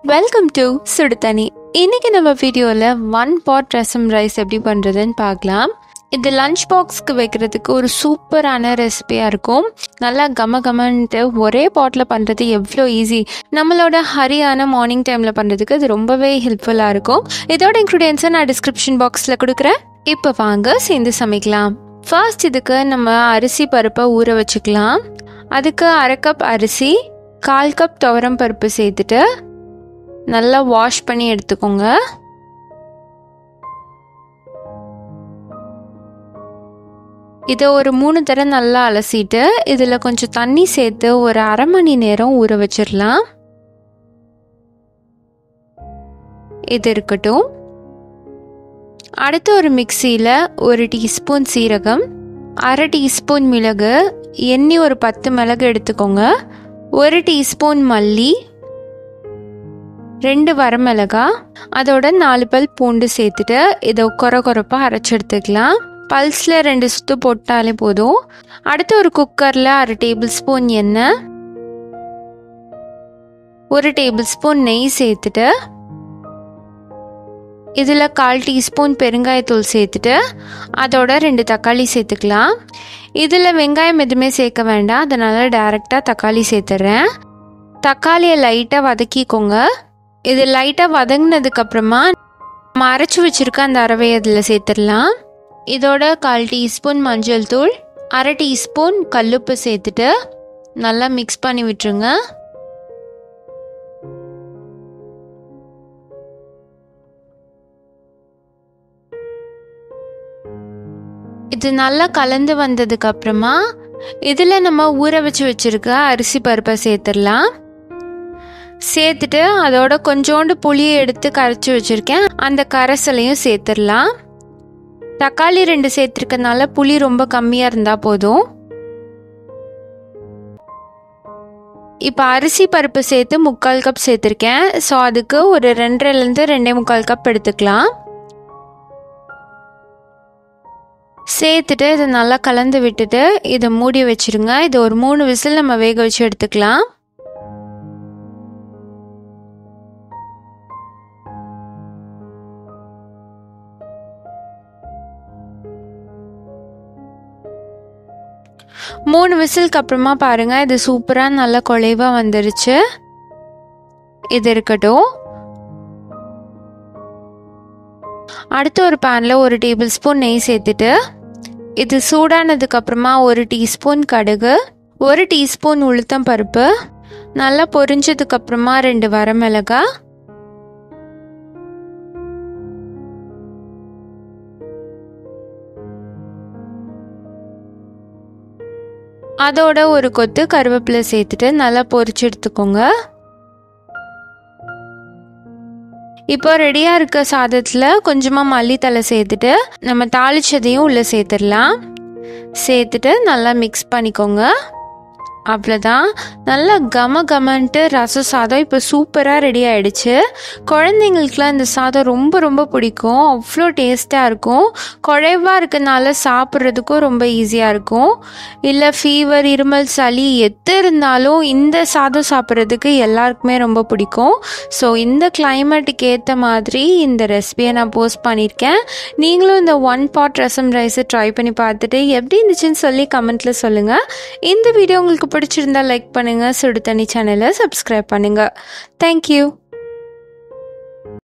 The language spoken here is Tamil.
வெல்கம் டு சுடுதண்ணி. இன்னைக்கு நம்ம வீடியோவில் 1 pot ரசம் ரைஸ் எப்படி பண்ணுறதுன்னு பார்க்கலாம். இது லஞ்ச் பாக்ஸ்க்கு வைக்கிறதுக்கு ஒரு சூப்பரான ரெசிபியாக இருக்கும். நல்லா கமன்ட்டு ஒரே பாட்டில் பண்ணுறது எவ்வளோ ஈஸி. நம்மளோட ஹரியான மார்னிங் டைமில் பண்ணுறதுக்கு இது ரொம்பவே ஹெல்ப்ஃபுல்லாக இருக்கும். இதோட இன்க்ரீடியன்ஸை நான் டிஸ்கிரிப்ஷன் பாக்ஸில் கொடுக்குறேன். இப்போ வாங்க சேர்ந்து சமைக்கலாம். ஃபர்ஸ்ட் இதுக்கு நம்ம அரிசி பருப்பை ஊற வச்சுக்கலாம். அதுக்கு 1/2 கப் அரிசி, 1/4 கப் துவரம் பருப்பு சேர்த்துட்டு நல்லா வாஷ் பண்ணி எடுத்துக்கோங்க. இதை ஒரு 3 தடவை நல்லா அலசிட்டு இதில் கொஞ்சம் தண்ணி சேர்த்து ஒரு 1/2 மணி நேரம் ஊற வச்சிடலாம். இது இருக்கட்டும். அடுத்து ஒரு மிக்சியில் 1 டீஸ்பூன் சீரகம், 1/2 டீஸ்பூன் மிளகு, எண்ணெய் ஒரு 10 மிளகு எடுத்துக்கோங்க, 1 டீஸ்பூன் மல்லி, 2 வரமிளகா, அதோட 4 பல் பூண்டு சேர்த்துட்டு இதை கொரப்பாக அரைச்சி எடுத்துக்கலாம். பல்ஸில் 2 சுத்து போட்டாலே போதும். அடுத்து ஒரு குக்கரில் 1/2 டேபிள் ஸ்பூன் எண்ணெய், 1 டேபிள் ஸ்பூன் நெய் சேர்த்துட்டு இதில் 1/4 டீஸ்பூன் பெருங்காயத்தூள் சேர்த்துட்டு அதோட 2 தக்காளி சேர்த்துக்கலாம். இதில் வெங்காயம் எதுவுமே சேர்க்க வேண்டாம், அதனால் டைரெக்டாக தக்காளி சேர்த்துட்றேன். தக்காளியை லைட்டாக வதக்கிக்கோங்க. இது லைட்டாக வதங்கினதுக்கப்புறமா நம்ம அரைச்சி வச்சுருக்க அந்த அரவையை அதில் சேர்த்துடலாம். இதோட 1/4 டீஸ்பூன் மஞ்சள் தூள், 1/2 டீஸ்பூன் கல்லுப்பு சேர்த்துட்டு நல்லா மிக்ஸ் பண்ணி விட்டுருங்க. இது நல்லா கலந்து வந்ததுக்கப்புறமா இதில் நம்ம ஊற வச்சுருக்க அரிசி பருப்பை சேர்த்துடலாம். சேர்த்துட்டு அதோட கொஞ்சோண்டு புளியை எடுத்து கரைச்சி வச்சுருக்கேன், அந்த கரைசலையும் சேர்த்துடலாம். தக்காளி 2 சேர்த்துருக்கனால புளி ரொம்ப கம்மியாக இருந்தால் போதும். இப்போ அரிசி பருப்பு சேர்த்து 3/4 கப் சேர்த்துருக்கேன். ஸோ அதுக்கு ஒரு 2.5 2.25 கப் எடுத்துக்கலாம். சேர்த்துட்டு இதை நல்லா கலந்து விட்டுட்டு இதை மூடி வச்சுருங்க. இது ஒரு 3 விசில் நம்ம வேக வச்சு எடுத்துக்கலாம். மூணு விசிலுக்கு அப்புறமா பாருங்க, இது சூப்பராக நல்லா குழைவாக வந்துருச்சு. இது இருக்கட்டும். அடுத்து ஒரு பேனில் 1 டேபிள் ஸ்பூன் நெய் சேர்த்துட்டு இது சூடானதுக்கு அப்புறமா 1 டீஸ்பூன் கடுகு, 1 டீஸ்பூன் உளுத்தம் பருப்பு, நல்லா பொரிஞ்சதுக்கு அப்புறமா 2 வரமிளகா, அதோட ஒரு கொத்து கருவேப்பிலை சேர்த்துட்டு நல்லா பொரிச்சு எடுத்துக்கோங்க. இப்போ ரெடியாக இருக்க சாதத்தில் கொஞ்சமாக மல்லித்தலை சேர்த்துட்டு நம்ம தாளிச்சதையும் உள்ளே சேர்த்துடலாம். சேர்த்துட்டு நல்லா மிக்ஸ் பண்ணிக்கோங்க. அவ்வளோதான், நல்லா கமன்ட்டு ரசம் சாதம் இப்போ சூப்பராக ரெடி ஆகிடுச்சு. குழந்தைங்களுக்குலாம் இந்த சாதம் ரொம்ப ரொம்ப பிடிக்கும், அவ்வளோ டேஸ்ட்டாக இருக்கும். குழைவாக இருக்கனால சாப்பிட்றதுக்கும் ரொம்ப ஈஸியாக இருக்கும். இல்லை ஃபீவர், இருமல், சளி எது இருந்தாலும் இந்த சாதம் சாப்பிட்றதுக்கு எல்லாருக்குமே ரொம்ப பிடிக்கும். ஸோ இந்த கிளைமேட்டுக்கு ஏற்ற மாதிரி இந்த ரெசிபியை நான் போஸ்ட் பண்ணியிருக்கேன். நீங்களும் இந்த 1 pot ரசம் ரைஸை ட்ரை பண்ணி பார்த்துட்டு எப்படி இருந்துச்சுன்னு சொல்லி கமெண்ட்டில் சொல்லுங்கள். இந்த வீடியோ உங்களுக்கு பிடிச்சிருந்தா லைக் பண்ணுங்கள், சுடுதண்ணி சேனலை சப்ஸ்கிரைப் பண்ணுங்கள். தேங்க்யூ.